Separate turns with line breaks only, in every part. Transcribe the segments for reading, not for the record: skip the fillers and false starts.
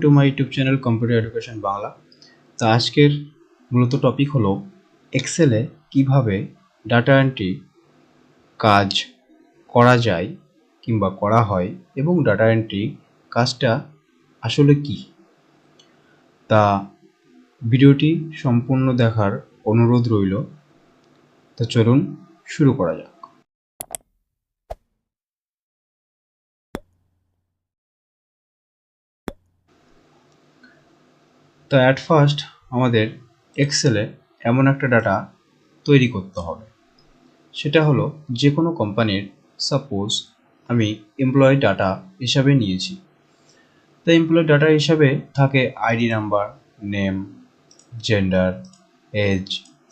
To my YouTube channel computer education Bangla. তা আজকের মূলত টপিক হলো এক্সেলে কিভাবে ডাটা এন্ট্রি কাজ করা যায় কিংবা করা হয় এবং ডাটা এন্ট্রি কাজটা আসলে কি। তা ভিডিওটি সম্পূর্ণ দেখার অনুরোধ রইল। তো চলুন শুরু করা যাক। তো অ্যাট ফার্স্ট আমাদের এক্সেলে এমন একটা ডাটা তৈরি করতে হবে, সেটা হলো যে কোনো কোম্পানির সাপোজ আমি এমপ্লয়ি ডাটা হিসাবে নিয়েছি। তো এমপ্লয়ি ডাটা হিসাবে থাকে ID number, name, gender, age,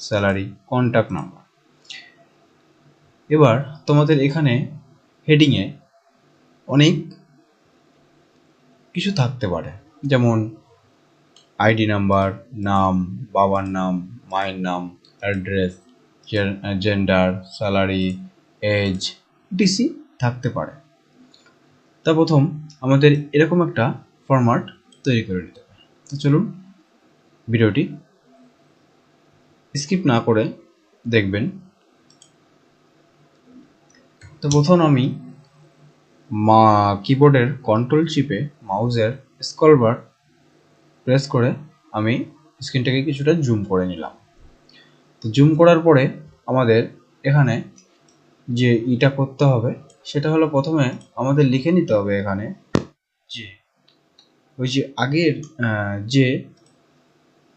salary, contact number. এবার তোমাদের এখানে হেডিংয়ে অনেক কিছু থাকতে পারে, যেমন আইডি নাম্বার, নাম, বাবার নাম, মায়ের নাম, অ্যাড্রেস, জেন্ডার, স্যালারি, এজ, ডিসি থাকতে পারে। তা প্রথম আমাদের এরকম একটা ফরম্যাট তৈরি করে নিতে হবে। তো চলুন ভিডিওটি স্কিপ না করে দেখবেন। তো প্রথম আমি কিবোর্ডের কন্ট্রোল চিপে মাউসের স্ক্রল বার প্রেস করে আমি স্ক্রিনটাকে কিছুটা জুম করে নিলাম। তো জুম করার পরে আমাদের এখানে যে ইটা করতে হবে সেটা হলো প্রথমে আমাদের লিখে নিতে হবে এখানে যে ওই যে আগের যে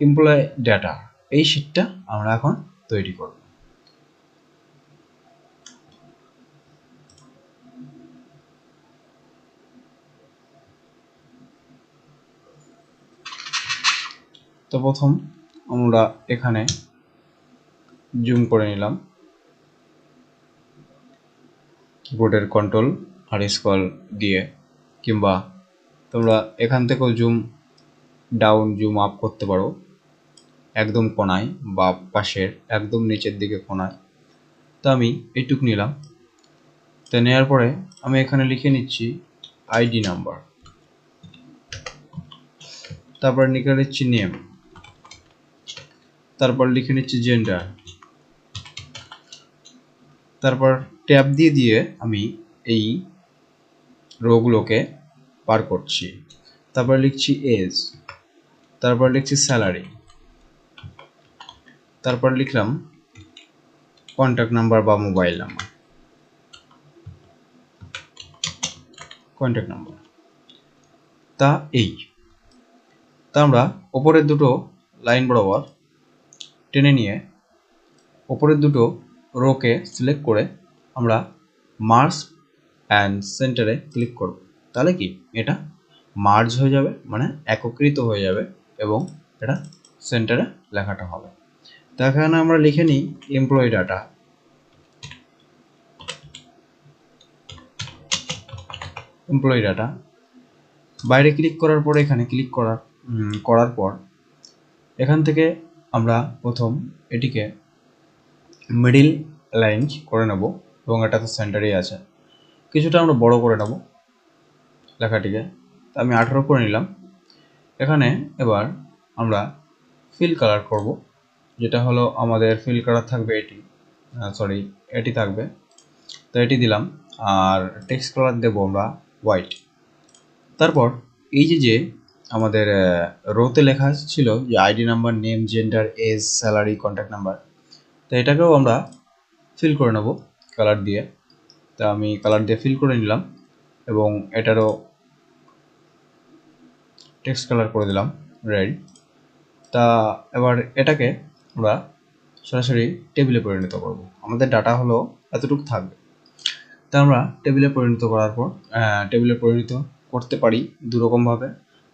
এমপ্লয় ডাটা, এই শীটটা আমরা এখন তৈরি করব। তো প্রথম আমরা এখানে জুম করে নিলাম কিবোর্ডের কন্ট্রোল আর স্ক্রল দিয়ে, কিংবা তোমরা এখান থেকেও জুম ডাউন জুম আপ করতে পারো, একদম কোনায় বা পাশের একদম নিচের দিকে কোনায়। তো আমি এইটুক নিলাম। তো নেওয়ার পরে আমি এখানে লিখে নিচ্ছি আইডি নাম্বার, তারপর লিখে নিচ্ছি নেম, তারপর লিখে নিচ্ছি জেন্ডার, তারপর ট্যাব দিয়ে দিয়ে আমি এই রোগুলোকে পার করছি। তারপর লিখছি এজ, তারপর লিখছি স্যালারি, তারপর লিখলাম কন্ট্যাক্ট নাম্বার বা মোবাইল নাম্বার, কন্ট্যাক্ট নাম্বার। তা আমরা ওপরের দুটো লাইন বরাবর টেনে নিয়ে ওপরের দুটো রোকে সিলেক্ট করে আমরা মার্জ অ্যান্ড সেন্টারে ক্লিক করব। তাহলে কি এটা মার্জ হয়ে যাবে, মানে একত্রিত হয়ে যাবে এবং এটা সেন্টারে লেখাটা হবে। তো এখানে আমরা লিখে নিই এমপ্লয়ি ডাটা, এমপ্লয়ি ডাটা। বাইরে ক্লিক করার পরে এখানে ক্লিক করার পর এখান থেকে আমরা প্রথম এটিকে মিডিল লাইন করে নেব এবং এটা তো সেন্টারেই আছে। কিছুটা আমরা বড় করে নেব লেখাটিকে। আমি 18 করে নিলাম। এখানে এবার আমরা ফিল কালার করব, যেটা হলো আমাদের ফিল কালার থাকবে এটি থাকবে। তো এটি দিলাম। আর টেক্সট কালার দেবো আমরা হোয়াইট। তারপর এই যে আমাদের রোতে লেখা ছিল যে ID number, name, gender, age, salary, contact number, তো এটাকেও আমরা ফিল করে নেব কালার দিয়ে। তা আমি কালার দিয়ে ফিল করে নিলাম এবং এটারও টেক্সট কালার করে দিলাম রেড। তা এবার এটাকে আমরা সরাসরি টেবিলে পরিণত করব। আমাদের ডাটা হলো এতটুকু থাকবে। তা আমরা টেবিলে পরিণত করার পর টেবিলে পরিণত করতে পারি দুরকমভাবে।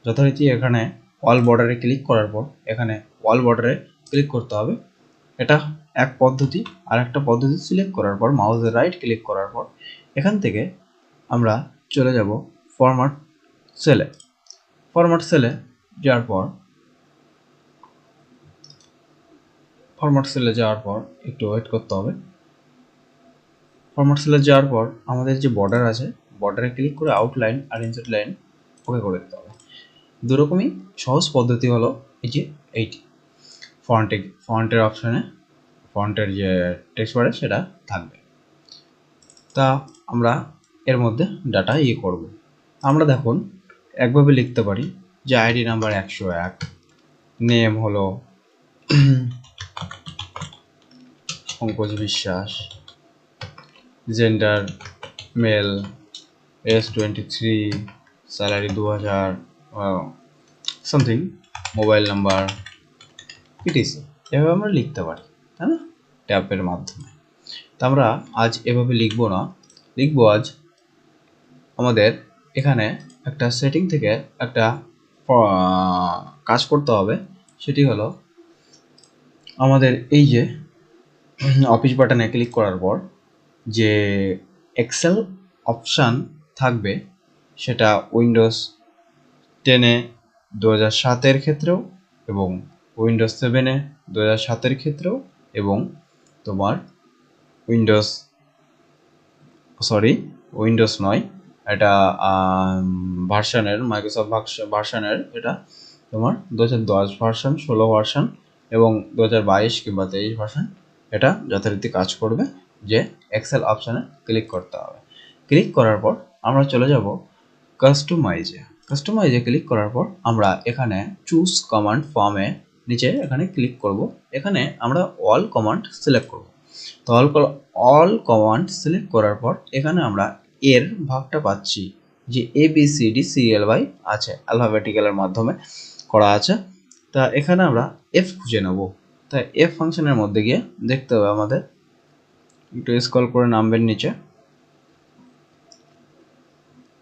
যথারীতি এখানে অল বর্ডারে ক্লিক করার পর এখানে অল বর্ডারে ক্লিক করতে হবে, এটা এক পদ্ধতি। আর একটা পদ্ধতি সিলেক্ট করার পর মাউসের রাইট ক্লিক করার পর এখান থেকে আমরা চলে যাব ফরম্যাট সেলে। ফরম্যাট সেলে যাওয়ার পর একটু ওয়েট করতে হবে। ফরম্যাট সেলে যাওয়ার পর আমাদের যে বর্ডার আছে, বর্ডারে ক্লিক করে আউটলাইন আর ইনসার্ট লাইন ওকে করে দিতে হবে। দুরকমই সহজ পদ্ধতি হলো এই যে এইটি ফন্টের অপশানে ফন্টের যে টেক্সট বারে সেটা থাকবে। তা আমরা এর মধ্যে ডাটা করব। আমরা দেখুন একভাবে লিখতে পারি যে আইডি নাম্বার 101, নেম হলো Pankaj Biswas, gender male, age 23, salary 2000, something, mobile number etc. এভাবে আমরা লিখতে পারি, তাই না, ট্যাবের মাধ্যমে। তা আমরা আজ এভাবে লিখবো না, লিখবো আজ আমাদের এখানে একটা সেটিং থেকে একটা কাজ করতে হবে। সেটি হলো আমাদের এই যে অফিস বাটনে ক্লিক করার পর যে এক্সেল অপশান থাকবে সেটা উইন্ডোজ 10-এ 2007-এর ক্ষেত্রেও এবং উইন্ডোজ 7-এ 2007-এর ক্ষেত্রেও এবং তোমার উইন্ডোজ নয়, এটা ভার্সানের মাইক্রোসফট ভার্সানের, এটা তোমার 2010 ভার্সান, 16 ভার্সান এবং 2022 কিংবা 23 ভার্সান এটা যথারীতি কাজ করবে। যে এক্সেল অপশানে ক্লিক করতে হবে। ক্লিক করার পর আমরা চলে যাব কাস্টমাইজে ক্লিক করার পর আমরা এখানে চুজ কমান্ড ফর্মে নিচে এখানে ক্লিক করব। এখানে আমরা অল কমান্ড সিলেক্ট করব। তো অল কমান্ড সিলেক্ট করার পর এখানে আমরা এর ভাগটা পাচ্ছি যে ABCDCLY আছে, অ্যালফাবেটিক্যালের মাধ্যমে করা আছে। তা এখানে আমরা এফ খুঁজে নেব। তাই এফ ফাংশনের মধ্যে গিয়ে দেখতে হবে আমাদের, একটু স্ক্রল করে নামবেন নিচে,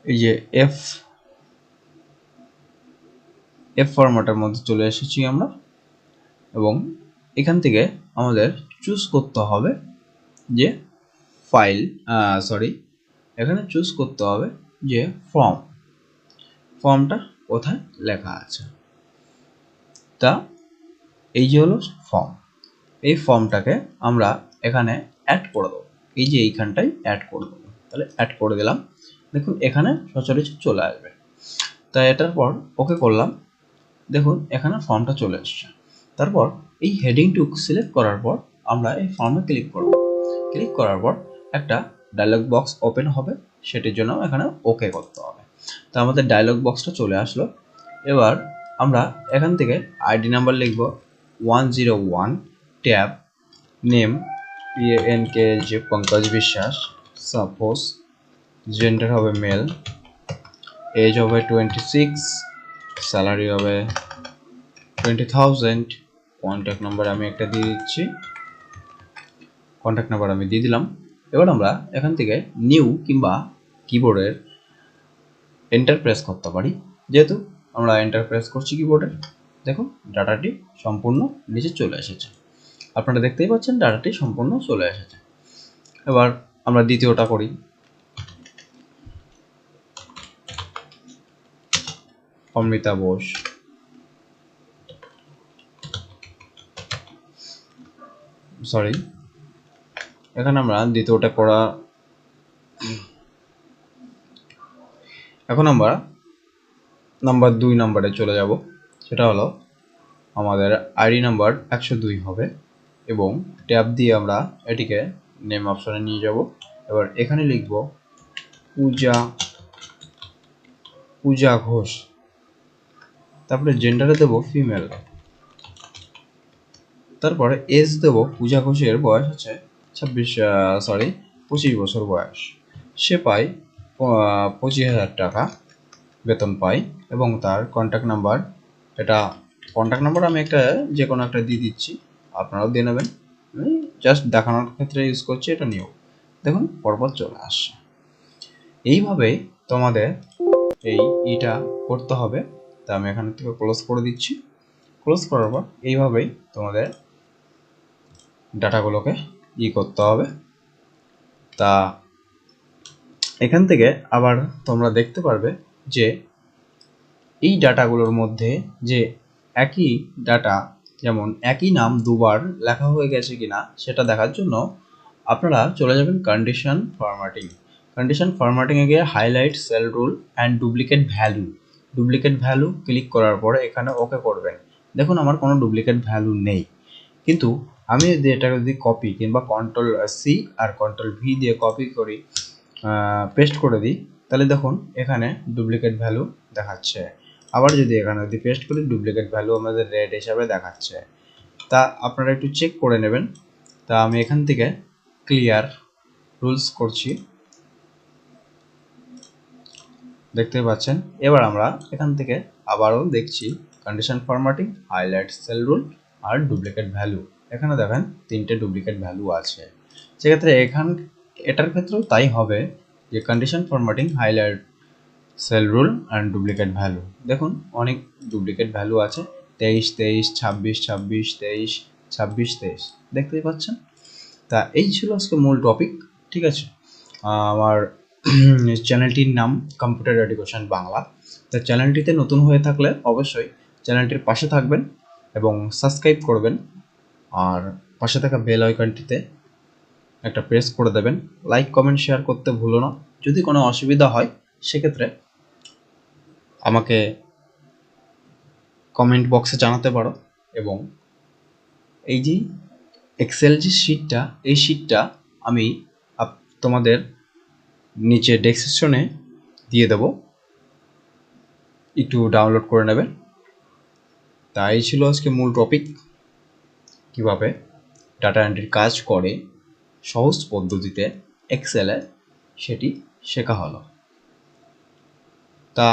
এই যে এফ ফরম্যাটের মধ্যে চলে এসেছি আমরা এবং এখান থেকে আমাদের চুজ করতে হবে যে এখানে চুজ করতে হবে যে ফর্মটা কোথায় লেখা আছে। তা এই যে হলো ফর্ম, এই ফর্মটাকে আমরা এখানে অ্যাড করে দেবো, এই যে এইখানটায় অ্যাড করে দেবো। তাহলে অ্যাড করে দিলাম, দেখুন এখানে সচরাচর চলে আসবে। তাই এটার পর ওকে করলাম, দেখুন এখানে ফর্মটা চলে আসছে। তারপর এই হেডিংটুকু সিলেক্ট করার পর আমরা এই ফর্মে ক্লিক করব। ক্লিক করার পর একটা ডায়লগ বক্স ওপেন হবে, সেটির জন্য এখানে ওকে করতে হবে। তো আমাদের ডায়লগ বক্সটা চলে আসলো। এবার আমরা এখান থেকে আইডি নাম্বার লিখব 101, ট্যাব নেম PANKJ পঙ্কজ বিশ্বাস, সাপোজ জেন্ডার হবে মেল, এজ হবে 26, স্যালারি হবে 20,000, কন্ট্যাক্ট নাম্বার আমি একটা দিয়ে দিচ্ছি, কন্ট্যাক্ট নাম্বার আমি দিয়ে দিলাম। এবার আমরা এখান থেকে নিউ কিংবা কিবোর্ডের এন্টার প্রেস করতে পারি। যেহেতু আমরা এন্টার প্রেস করছি কিবোর্ডের, দেখুন ডাটাটি সম্পূর্ণ নিচে চলে এসেছে। আপনারা দেখতেই পাচ্ছেন ডাটাটি সম্পূর্ণ চলে এসেছে। এবার আমরা দ্বিতীয়টা করি, অমৃতা বোস, এখানে আমরা দ্বিতীয়টা করা, এখন আমরা নাম্বার 2 নাম্বারে চলে যাব। সেটা হলো আমাদের আইডি নাম্বার 102 হবে এবং ট্যাব দিয়ে আমরা এটিকে নেম অপশনে নিয়ে যাব। এবার এখানে লিখব পূজা ঘোষ, তারপরে জেন্ডারে দেব ফিমেল, তারপরে এজ দেব, পূজা ঘোষের বয়স হচ্ছে 25 বছর বয়স, সে পায় 25,000 টাকা বেতন পায় এবং তার কন্ট্যাক্ট নাম্বার, এটা কন্ট্যাক্ট নাম্বার আমি একটা যে কোনো একটা দিয়ে দিচ্ছি, আপনারাও দিয়ে নেবেন, জাস্ট দেখানোর ক্ষেত্রে ইউজ করছি, এটা নিয়েও দেখুন পরপর চলে আসছে। এইভাবে তোমাদের এইটা করতে হবে। তা আমি এখান থেকে ক্লোজ করে দিচ্ছি। ক্লোজ করার পর এইভাবেই তোমাদের ডাটাগুলোকে করতে হবে। তা এখান থেকে আবার তোমরা দেখতে পারবে যে এই ডাটাগুলোর মধ্যে যে একই ডাটা, যেমন একই নাম দুবার লেখা হয়ে গেছে কিনা সেটা দেখার জন্য আপনারা চলে যাবেন কন্ডিশন ফরম্যাটিংয়ে গিয়ে highlight cell rule and duplicate value, duplicate value click করার পরে এখানে ওকে করবেন। দেখুন আমার কোনো ডুপ্লিকেট ভ্যালু নেই, কিন্তু আমি যদি এটা যদি কপি কিংবা কন্ট্রোল সি আর কন্ট্রোল ভি দিয়ে কপি করি, পেস্ট করে দিই, তাহলে দেখুন এখানে ডুপ্লিকেট ভ্যালু দেখাচ্ছে। আবার যদি এখানে যদি পেস্ট করি, ডুপ্লিকেট ভ্যালু আমাদের রেড হিসাবে দেখাচ্ছে। তা আপনারা একটু চেক করে নেবেন। তা আমি এখান থেকে ক্লিয়ার রুলস করছি, দেখতে পাচ্ছেন। এবার আমরা এখান থেকে আবারও দেখছি condition formatting, highlight cell rule আর ডুপ্লিকেট ভ্যালু। এখানে দেখেন 3টে ডুপ্লিকেট ভ্যালু আছে। সেক্ষেত্রে এটার ক্ষেত্রেও তাই হবে যে condition formatting, highlight cell rule and duplicate value. দেখুন অনেক ডুপ্লিকেট ভ্যালু আছে, 23, 23, 26, 26, 23, 26, 23, দেখতেই পাচ্ছেন। তা এই ছিল আজকে মূল টপিক, ঠিক আছে। আমার চ্যানেলটির নাম কম্পিউটার এডুকেশন বাংলা। তা চ্যানেলটিতে নতুন হয়ে থাকলে অবশ্যই চ্যানেলটির পাশে থাকবেন এবং সাবস্ক্রাইব করবেন, আর পাশে থাকা বেল আইকনটিতে একটা প্রেস করে দেবেন। লাইক, কমেন্ট, শেয়ার করতে ভুলো না। যদি কোনো অসুবিধা হয় সেক্ষেত্রে আমাকে কমেন্ট বক্সে জানাতে পারো। এবং এই যে এক্সেল যে শিটটা, এই শিটটা আমি তোমাদের নিচে ডেসক্রিপশনে দিয়ে দেবো, একটু ডাউনলোড করে নেবেন। তাই ছিল আজকে মূল টপিক, কিভাবে ডাটা এন্ট্রির কাজ করে সহজ পদ্ধতিতে এক্সেলে, সেটি শেখা হলো। তা